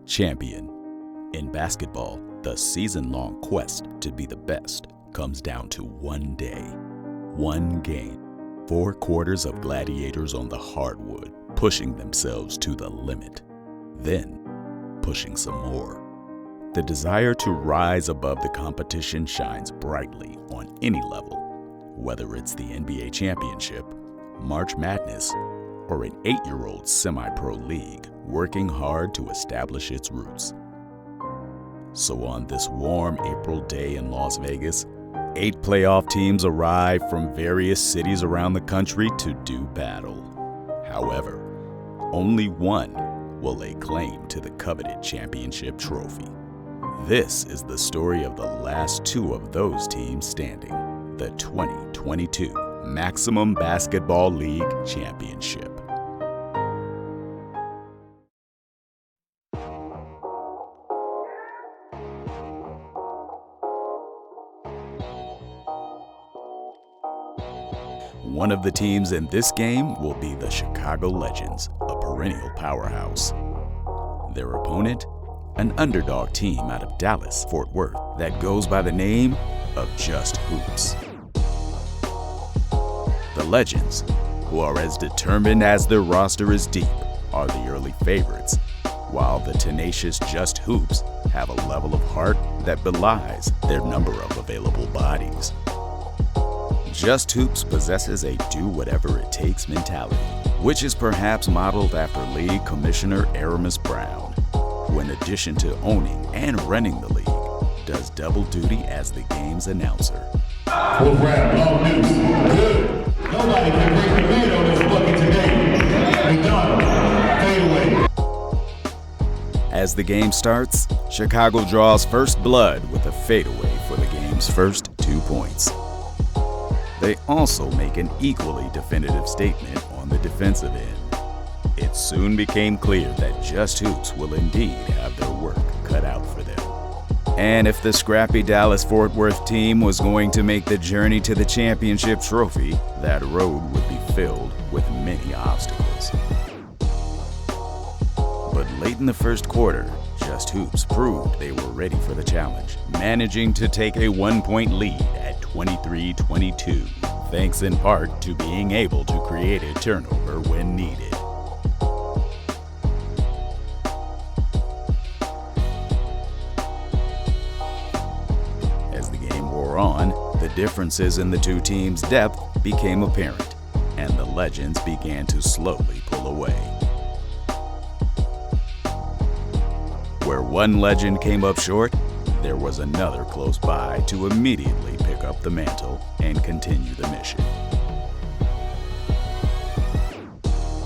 champion. In basketball, the season-long quest to be the best comes down to one day, one game. 4 quarters of gladiators on the hardwood, pushing themselves to the limit, then pushing some more. The desire to rise above the competition shines brightly on any level, whether it's the NBA Championship, March Madness, or an 8-year-old semi-pro league working hard to establish its roots. So on this warm April day in Las Vegas, 8 playoff teams arrive from various cities around the country to do battle. However, only one will lay claim to the coveted championship trophy. This is the story of the last 2 of those teams standing, the 2022 Maximum Basketball League Championship. One of the teams in this game will be the Chicago Legends, a perennial powerhouse. Their opponent, an underdog team out of Dallas, Fort Worth, that goes by the name of Just Hoops. The Legends, who are as determined as their roster is deep, are the early favorites, while the tenacious Just Hoops have a level of heart that belies their number of available bodies. Just Hoops possesses a do-whatever-it-takes mentality, which is perhaps modeled after League Commissioner Aramis Brown, who in addition to owning and running the league, does double duty as the game's announcer. Fourth round, long news. Good. Nobody can break the lid on this bucket today. We done. Fade away. As the game starts, Chicago draws first blood with a fadeaway for the game's first 2 points. They also make an equally definitive statement on the defensive end. It soon became clear that Just Hoops will indeed have their work cut out for them. And if the scrappy Dallas-Fort Worth team was going to make the journey to the championship trophy, that road would be filled with many obstacles. But late in the first quarter, Just Hoops proved they were ready for the challenge, managing to take a 1-point lead at 23-22, thanks in part to being able to create a turnover when needed. As the game wore on, the differences in the 2 teams' depth became apparent, and the Legends began to slowly pull away. Where one legend came up short, there was another close by to immediately pick up the mantle and continue the mission.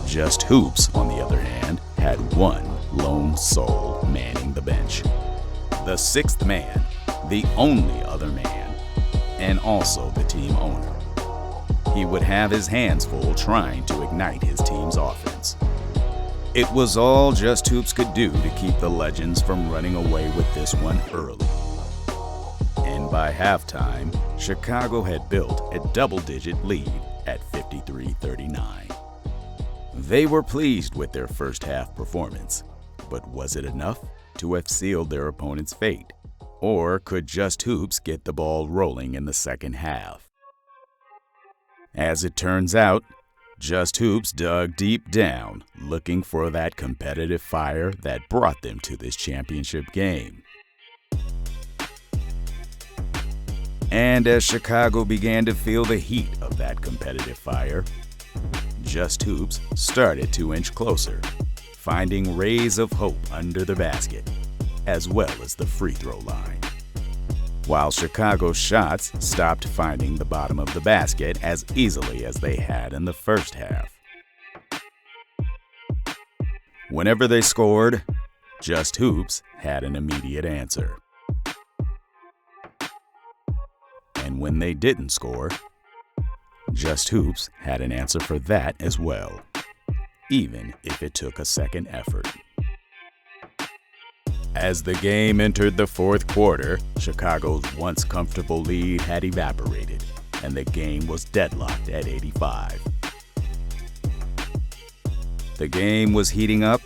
Just Hoops, on the other hand, had one lone soul manning the bench. The 6th man, the only other man, and also the team owner. He would have his hands full trying to ignite his team's offense. It was all Just Hoops could do to keep the Legends from running away with this one early. And by halftime, Chicago had built a double-digit lead at 53-39. They were pleased with their first half performance, but was it enough to have sealed their opponent's fate? Or could Just Hoops get the ball rolling in the second half? As it turns out, Just Hoops dug deep down, looking for that competitive fire that brought them to this championship game. And as Chicago began to feel the heat of that competitive fire, Just Hoops started to inch closer, finding rays of hope under the basket, as well as the free throw line. While Chicago's shots stopped finding the bottom of the basket as easily as they had in the first half. Whenever they scored, Just Hoops had an immediate answer. And when they didn't score, Just Hoops had an answer for that as well, even if it took a second effort. As the game entered the fourth quarter, Chicago's once comfortable lead had evaporated, and the game was deadlocked at 85. The game was heating up,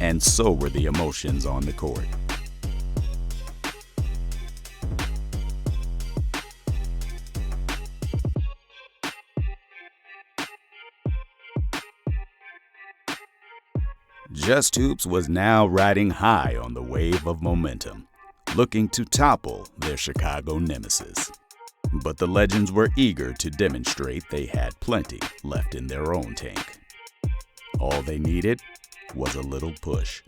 and so were the emotions on the court. Just Hoops was now riding high on the wave of momentum, looking to topple their Chicago nemesis. But the legends were eager to demonstrate they had plenty left in their own tank. All they needed was a little push.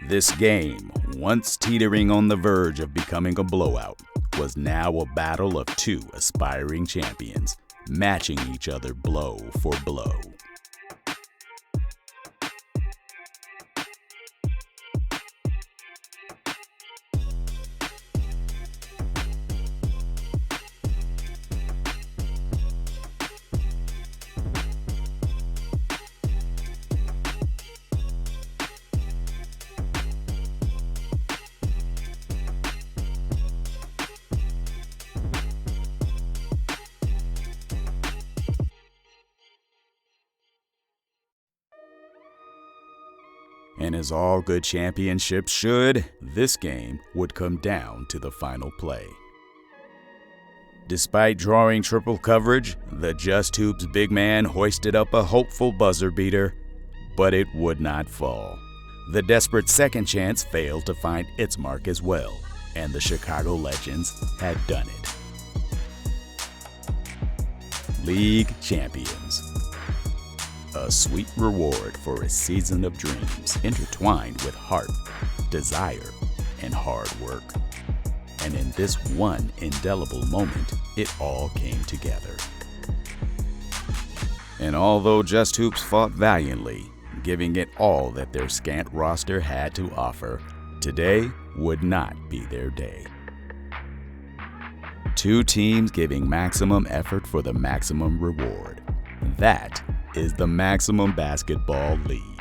This game, once teetering on the verge of becoming a blowout, was now a battle of two aspiring champions, matching each other blow for blow. And as all good championships should, this game would come down to the final play. Despite drawing triple coverage, the Just Hoops big man hoisted up a hopeful buzzer beater, but it would not fall. The desperate second chance failed to find its mark as well, and the Chicago Legends had done it. League champions. A sweet reward for a season of dreams intertwined with heart, desire, and hard work. And in this one indelible moment, it all came together. And although Just Hoops fought valiantly, giving it all that their scant roster had to offer, today would not be their day. Two teams giving maximum effort for the maximum reward. That is the Maximum Basketball League.